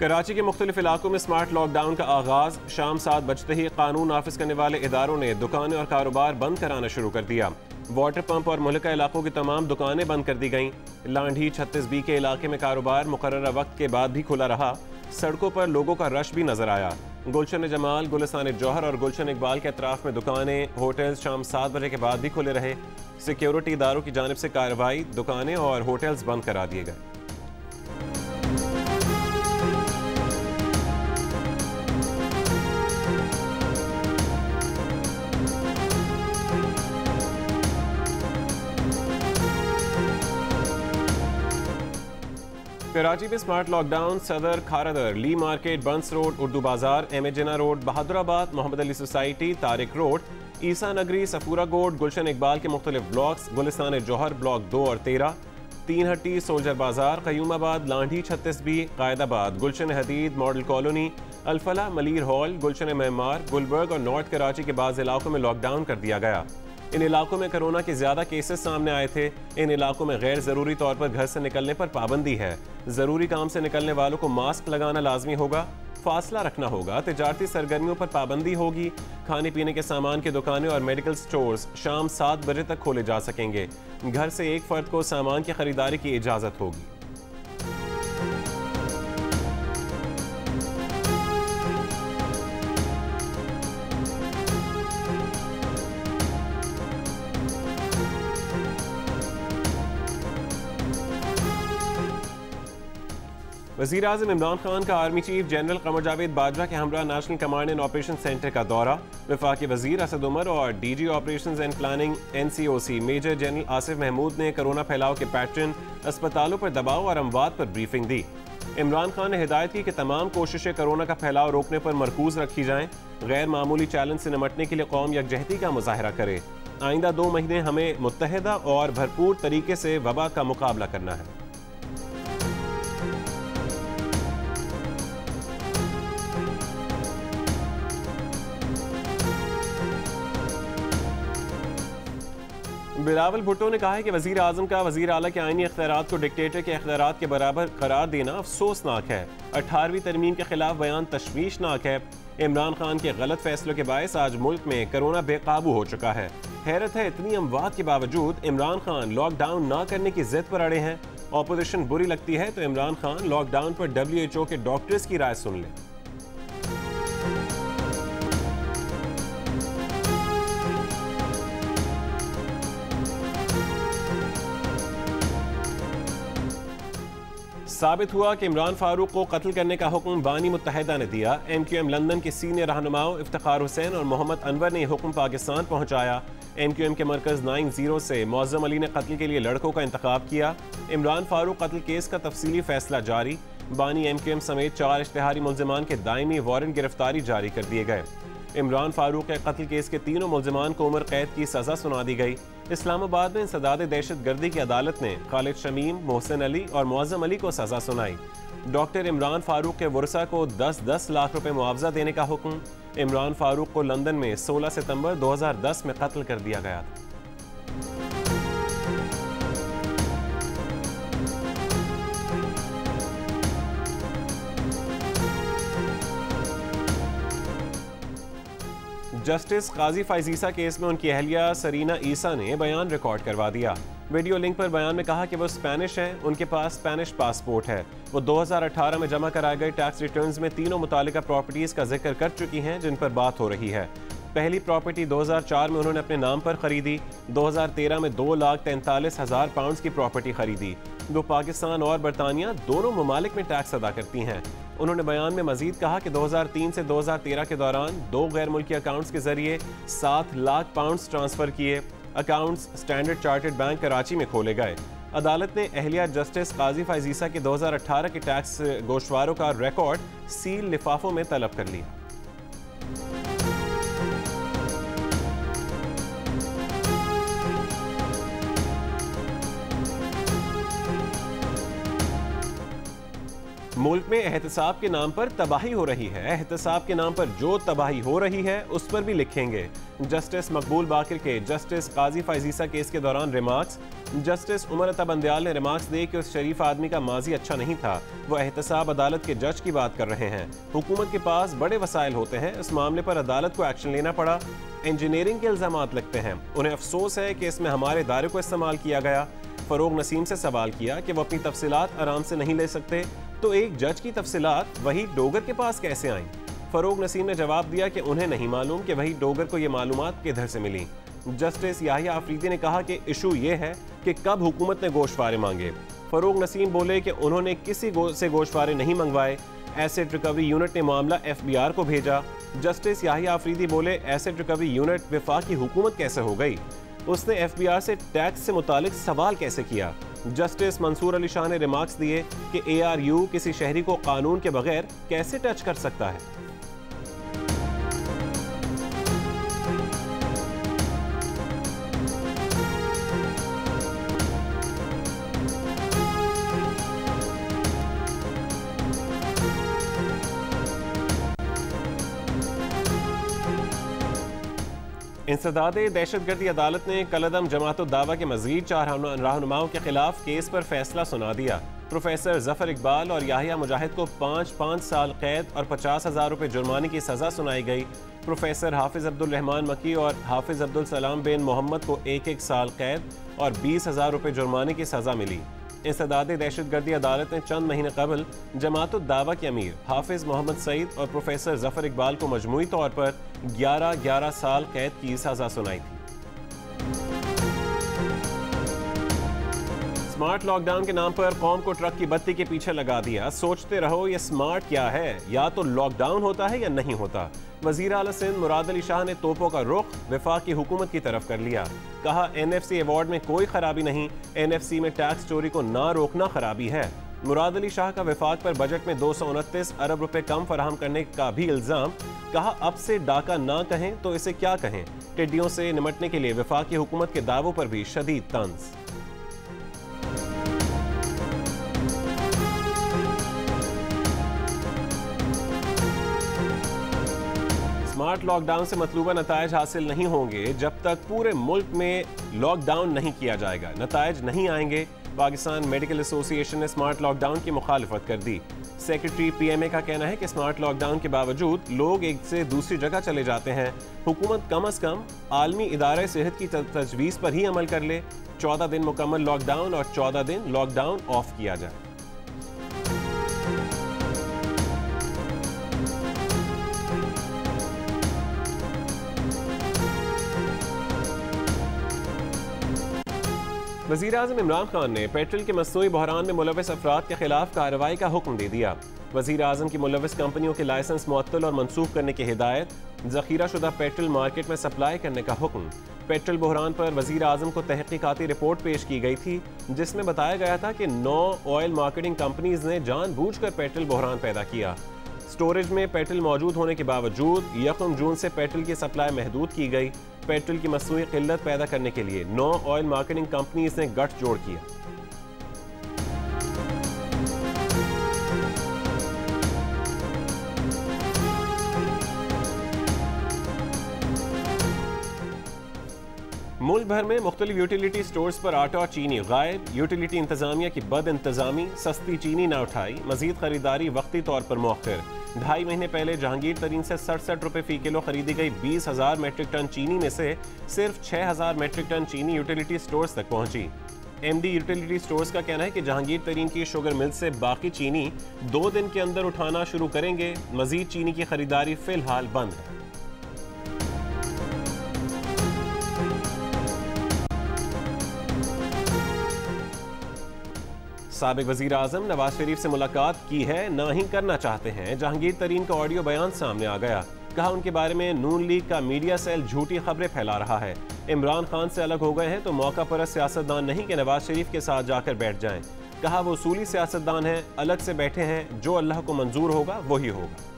कराची के मुख्तलिफ इलाकों में स्मार्ट लॉकडाउन का आगाज। शाम 7 बजते ही कानून नाफिज करने वाले इदारों ने दुकानें और कारोबार बंद कराना शुरू कर दिया। वाटर पंप और मुल्का इलाकों की तमाम दुकानें बंद कर दी गईं। लांढी 36B के इलाके में कारोबार मुकर्ररा वक्त के बाद भी खुला रहा। सड़कों पर लोगों का रश भी नजर आया। गुलशन जमाल, गुलिस्तान जौहर और गुलशन इकबाल के अतराफ में दुकानें, होटल्स शाम 7 बजे के बाद भी खुले रहे। सिक्योरिटी इदारों की जानिब से कार्रवाई, दुकानें और होटल्स बंद करा दिए गए। कराची में smart lockdown. Saddar, Kharadar, Lea market, बंस road, Urdu Bazaar, M A Jinnah road, Bahadurabad, Mohammad Ali society, Tariq road, Isa Nagri, Safoora गोड, गुलशन इकबाल के मुख्तलिफ ब्लॉक्स, गुलिस्तान जौहर ब्लॉक 2 और 13, तीन Hatti, soldier Bazaar, Qayyumabad, Landhi 36B, Qaidabad, Gulshan Hadeed, model colony, Alfalah, Malir halt, Gulshan Maymar, Gulberg और नॉर्थ कराची के बाद इलाकों में लॉकडाउन कर दिया गया। इन इलाकों में कोरोना के ज्यादा केसेस सामने आए थे। इन इलाकों में गैर जरूरी तौर पर घर से निकलने पर पाबंदी है। जरूरी काम से निकलने वालों को मास्क लगाना लाजमी होगा, फासला रखना होगा। तिजारती सरगर्मियों पर पाबंदी होगी। खाने पीने के सामान की दुकानें और मेडिकल स्टोर्स शाम 7 बजे तक खोले जा सकेंगे। घर से एक फर्द को सामान की खरीदारी की इजाजत होगी। वज़ीर आज़म इमरान खान का army chief general Qamar Javed Bajwa के हमरा national command and operation centre का दौरा। वफाकी वज़ीर असद उमर और DG operations and planning NCOC major general Asif Mahmood ने कोरोना फैलाव के पैटर्न, अस्पतालों पर दबाव और अमवात पर ब्रीफिंग दी। इमरान खान ने हिदायत की कि तमाम कोशिशें कोरोना का फैलाव रोकने पर मरकूज रखी जाएं। गैर मामूली चैलेंज से निमटने के लिए कौम यकजहती का मुजाहरा करे। आइंदा 2 महीने हमें मुत्तहिदा और भरपूर तरीके से वबा का मुकाबला करना है। बिलावल भुट्टो ने कहा है कि वज़ीर आज़म का वज़ीर आला के आईनी इख्तियारात को डिक्टेटर के इख्तियारात के बराबर करार देना अफसोसनाक है। 18वीं तरमीम के खिलाफ बयान तशवीशनाक है। इमरान खान के गलत फैसलों के बायस आज मुल्क में कोरोना बेकाबू हो चुका है। हैरत है, इतनी अमवात के बावजूद इमरान खान लॉकडाउन न करने की जिद पर अड़े हैं। ऑपोजिशन बुरी लगती है तो इमरान खान लॉकडाउन पर WHO के डॉक्टर्स की राय सुन लें। साबित हुआ कि इमरान फारूक को कत्ल करने का हुक्म बानी मुत्तहिदा ने दिया। MQM लंदन के सीनियर रहनुमाओं इफ्तिखार हुसैन और मोहम्मद अनवर ने हुक्म पाकिस्तान पहुंचाया। MQM के मरकज़ 90 से मौज़म अली ने कत्ल के लिए लड़कों का इंतखाब किया। इमरान फारूक कत्ल केस का तफसीली फैसला जारी। बानी MQM समेत 4 इश्तिहारी मुल्ज़िमान के दायमी वारंट गिरफ्तारी जारी कर दिए गए। इमरान फारूक के कत्ल केस के तीनों मुल्ज़िमान को उम्र कैद की सज़ा सुना दी गई। इस्लामाबाद में इंसदाद दहशत गर्दी की अदालत ने खालिद शमीम, मोहसिन अली और मुअज़्ज़म अली को सज़ा सुनाई। डॉक्टर इमरान फारूक के वरसा को 10-10 लाख रुपए मुआवजा देने का हुक्म। इमरान फारूक को लंदन में 16 सितंबर 2010 में कत्ल कर दिया गया था। जस्टिस काजी फाइजीसा केस में उनकी अहलिया सरीना ईसा ने बयान रिकॉर्ड करवा दिया। वीडियो लिंक पर बयान में कहा कि वो स्पेनिश हैं, उनके पास स्पेनिश पासपोर्ट है। वो 2018 में जमा कराए गए टैक्स रिटर्न्स में तीनों मुतालिका प्रॉपर्टीज का जिक्र कर चुकी हैं जिन पर बात हो रही है। पहली प्रॉपर्टी 2004 में उन्होंने अपने नाम पर खरीदी। 2013 में 2,43,000 पाउंड की प्रॉपर्टी खरीदी। वो पाकिस्तान और बरतानिया दोनों ममालिक में टैक्स अदा करती हैं। उन्होंने बयान में मजीद कहा कि 2003 से 2013 के दौरान 2 गैर मुल्की अकाउंट्स के जरिए 7 लाख पाउंड ट्रांसफर किए। Accounts standard chartered bank Karachi में खोले गए। अदालत ने अहलिया जस्टिस काजी फाइजीसा के 2018 के टैक्स गोशवारों का रिकॉर्ड सील लिफाफों में तलब कर लिया। मुल्क में एहतसाब के नाम पर तबाही हो रही है। एहतसाब के नाम पर जो तबाही हो रही है उस पर भी लिखेंगे। जस्टिस मकबूल बाकिर के जस्टिस काजी फाइजीसा केस के दौरान रिमार्क्स। जस्टिस उमर अता बंदयाल ने रिमार्क्स दिए कि उस शरीफ आदमी का माजी अच्छा नहीं था। वो एहतसाब अदालत के जज की बात कर रहे हैं। हुकूमत के पास बड़े वसाइल होते हैं। इस मामले पर अदालत को एक्शन लेना पड़ा। इंजीनियरिंग के इल्जामात लगते हैं। उन्हें अफसोस है कि इसमें हमारे इदारे को इस्तेमाल किया गया। फरोग नसीम से सवाल किया कि वो अपनी तफसीलात आराम से नहीं ले सकते, तो एक जज की तफसीलात वही डोगर के पास कैसे आईं? फरोग नसीम ने जवाब दिया कि उन्हें नहीं मालूम कि वही डोगर को ये मालूमात किधर से मिली। जस्टिस याहिया आफरीदी ने कहा कि इशू ये है कि कब हुकूमत ने गोशवारे मांगे। फरोग नसीम बोले कि उन्होंने किसी से गोशवारे नहीं मंगवाए। एसेट रिकवरी यूनिट ने मामला FBI को भेजा। जस्टिस याहिया आफरीदी बोले एसेट रिकवरी यूनिट वफाकी हुकूमत कैसे हो गई? उसने FBI से टैक्स से मुतालिक सवाल कैसे किया? जस्टिस मंसूर अली शाह ने रिमार्क्स दिए कि ARU किसी शहरी को कानून के बगैर कैसे टच कर सकता है। इंसदादे दहशतगर्दी अदालत ने कलअदम जमात-उद-दावा के मजीद 4 रहनुमाओं के खिलाफ केस पर फैसला सुना दिया। प्रोफेसर जफर इकबाल और याहिया मुजाहिद को 5 साल कैद और 50,000 रुपये जुर्माने की सजा सुनाई गई। प्रोफेसर हाफिज अब्दुल रहमान मकी और हाफिज अब्दुल सलाम बिन मोहम्मद को 1 साल कैद और 20,000 रुपये जुर्माने की सजा मिली। इंसदादे दहशतगर्दी अदालत ने चंद महीने कबल जमात-उद-दावा के अमीर हाफिज मोहम्मद सईद और प्रोफेसर जफर इकबाल को मजमूई तौर पर 11 साल कैद की सजा सुनाई थी। स्मार्ट लॉकडाउन के नाम पर कौम को ट्रक की बत्ती के पीछे लगा दिया। सोचते रहो ये स्मार्ट क्या है, या तो लॉकडाउन होता है या नहीं होता। वजीर आला सिंध मुराद अली शाह ने तोपों का रुख वफाकी हुकूमत की तरफ कर लिया। कहा NFC अवार्ड में कोई खराबी नहीं, NFC में टैक्स चोरी को ना रोकना खराबी है। मुराद अली शाह का वफाक पर बजट में 229 अरब रुपए कम फराहम करने का भी इल्जाम। कहा अब से डाका ना कहें तो इसे क्या कहें। टिड्डियों से निमटने के लिए वफाकी हुकूमत के दावों पर भी शदीद तंज। स्मार्ट लॉकडाउन से मतलूबा नतायज हासिल नहीं होंगे जब तक पूरे मुल्क में लॉकडाउन नहीं किया जाएगा। नतायज नहीं आएंगे। पाकिस्तान मेडिकल एसोसिएशन ने स्मार्ट लॉकडाउन की मुखालफत कर दी। सेक्रेटरी PMA का कहना है कि स्मार्ट लॉकडाउन के बावजूद लोग एक से दूसरी जगह चले जाते हैं। हुकूमत कम अज कम आलमी इदारे सेहत की तजवीज़ पर ही अमल कर ले। 14 दिन मुकम्मल लॉकडाउन और 14 दिन लॉकडाउन ऑफ किया जाए। वज़ीर-ए-आज़म इमरान खान ने पेट्रोल के मसनूई बहरान में मुलविस अफराद के खिलाफ कार्रवाई का हुक्म दे दिया। वज़ीर-ए-आज़म की मुलविस कंपनियों के लाइसेंस मुअत्तल और मनसूख करने की हिदायत। ज़ख़ीरा शुदा पेट्रोल मार्केट में सप्लाई करने का हुक्म। पेट्रोल बहरान पर वज़ीर-ए-आज़म को तहक़ीक़ाती रिपोर्ट पेश की गई थी, जिसमें बताया गया था कि 9 ऑयल मार्केटिंग कंपनीज ने जानबूझकर पेट्रोल बहरान पैदा किया। स्टोरेज में पेट्रोल मौजूद होने के बावजूद 1 जून से पेट्रोल की सप्लाई महदूद की गई। पेट्रोल की मसनूई किल्लत पैदा करने के लिए 9 ऑयल मार्केटिंग कंपनीज ने गठजोड़ किया। मुल्क भर में मुख्तलिफ यूटिलिटी स्टोर्स पर आटा और चीनी गायब। यूटिलिटी इंतजामिया की बद इंतजामी, सस्ती चीनी ना उठाई, मजीद खरीदारी वक्ती तौर पर मौखर। 2.5 महीने पहले जहांगीर तरीन से 67 रुपये फी किलो खरीदी गई 20,000 मेट्रिक टन चीनी में से सिर्फ 6,000 मेट्रिक टन चीनी यूटिलिटी स्टोर्स तक पहुंची। MD यूटिलिटी स्टोर्स का कहना है कि जहांगीर तरीन की शुगर मिल से बाकी चीनी 2 दिन के अंदर उठाना शुरू करेंगे। मजीद चीनी की खरीदारी फिलहाल बंद है। साबिक वजीर आजम नवाज शरीफ से मुलाकात की है, ना ही करना चाहते हैं। जहांगीर तरीन का ऑडियो बयान सामने आ गया। कहा उनके बारे में नून लीग का मीडिया सेल झूठी खबरें फैला रहा है। इमरान खान से अलग हो गए हैं तो मौका परस्त सियासतदान नहीं कि नवाज शरीफ के साथ जाकर बैठ जाएं। कहा वो उसूली सियासतदान हैं, अलग से बैठे हैं, जो अल्लाह को मंजूर होगा वही होगा।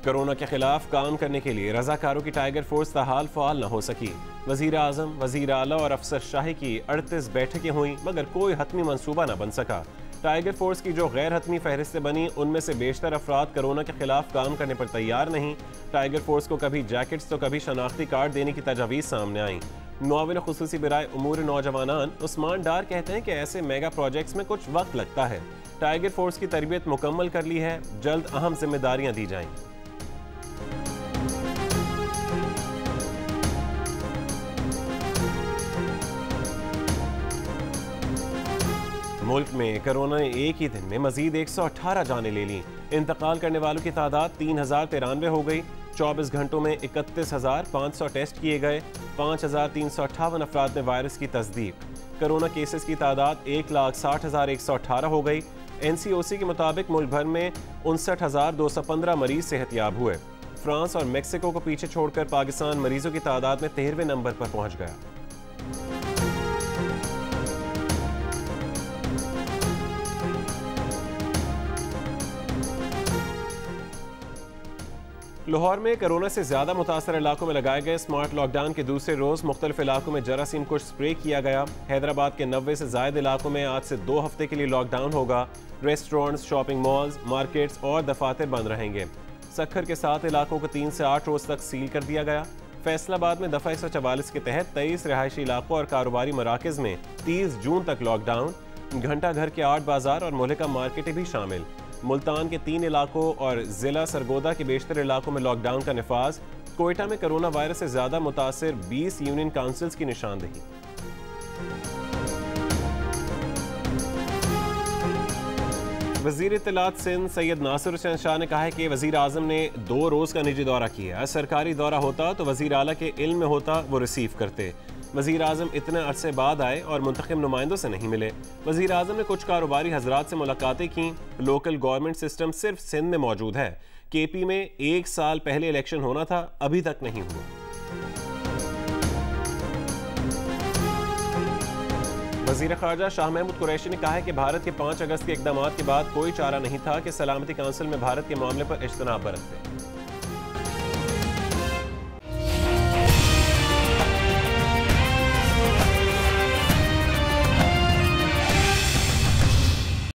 कोरोना के खिलाफ काम करने के लिए रजाकारों की टाइगर फोर्स ताहाल फ़ाल न हो सकी। वज़ीर आज़म, वज़ीर आला और अफसर शाही की 38 बैठकें हुई मगर कोई हतमी मंसूबा न बन सका। टाइगर फोर्स की जो गैर हतमी फहरिस्तें बनी उनमें से बेशतर अफराद कोरोना के खिलाफ काम करने पर तैयार नहीं। टाइगर फोर्स को कभी जैकेट्स तो कभी शनाख्ती कार्ड देने की तजावीज़ सामने आई। मुआविन खुसूसी बराए उमूर नौजवानान उस्मान डार कहते हैं कि ऐसे मेगा प्रोजेक्ट्स में कुछ वक्त लगता है। टाइगर फोर्स की तरबियत मुकम्मल कर ली है, जल्द अहम जिम्मेदारियां दी जाएंगी। मुल्क में कोरोना ने एक ही दिन में मजीद 118 जानें ले ली। इंतकाल करने वालों की तादाद 3093 हो गई। 24 घंटों में 31,500 टेस्ट किए गए। 5,358 अफराद में वायरस की तस्दीक। कोरोना केसेस की तादाद 1,60,118 हो गई। NCOC के मुताबिक मुल्क भर में 59,215 मरीज सेहतयाब हुए। फ्रांस और मेक्सिको को पीछे छोड़कर पाकिस्तान मरीजों की तादाद में 13वें नंबर पर पहुंच गया। लाहौर में कोरोना से ज्यादा मुतासर इलाकों में लगाए गए स्मार्ट लॉकडाउन के दूसरे रोज मुख्तलिफ इलाकों में जरासीम कुछ स्प्रे किया गया। हैदराबाद के 90 से ज्यादा इलाकों में आज से 2 हफ्ते के लिए लॉकडाउन होगा। रेस्टोरेंट्स, शॉपिंग मॉल्स, मार्केट्स और दफातर बंद रहेंगे। सक्खर के 7 इलाकों को 3 से 8 रोज तक सील कर दिया गया। फैसलाबाद में दफा 144 के तहत 23 रिहायशी इलाकों और कारोबारी मराकज में 30 जून तक लॉकडाउन। घंटा घर के 8 बाजार और मोहल्ला मार्केटें भी शामिल। मुल्तान के 3 इलाकों और जिला सरगोदा के बेशतर इलाकों में लॉकडाउन का निफाज। कोयटा में कोरोना वायरस से ज्यादा मुतासिर 20 यूनियन काउंसिल्स की निशानदेही। वजीर इत्तलात सिंध सैयद नासिर हुसैन शाह ने कहा है कि वजीर आजम ने 2 रोज का निजी दौरा किया। सरकारी दौरा होता तो वजीर आला के इल्म में होता, वो रिसीव करते। वजीर आजम इतने अरसे बाद आए और मुंतखब नुमाइंदों से नहीं मिले। वजीर आजम ने कुछ कारोबारी हजरात से मुलाकातें की। लोकल गवर्नमेंट सिस्टम सिर्फ सिंध में मौजूद है। KP में 1 साल पहले इलेक्शन होना था, अभी तक नहीं हुआ। वजीर खारजा शाह महमूद कुरैशी ने कहा है कि भारत के 5 अगस्त के इकदामात के बाद कोई चारा नहीं था कि सलामती काउंसिल में भारत के मामले पर इज्तनाब बरतते।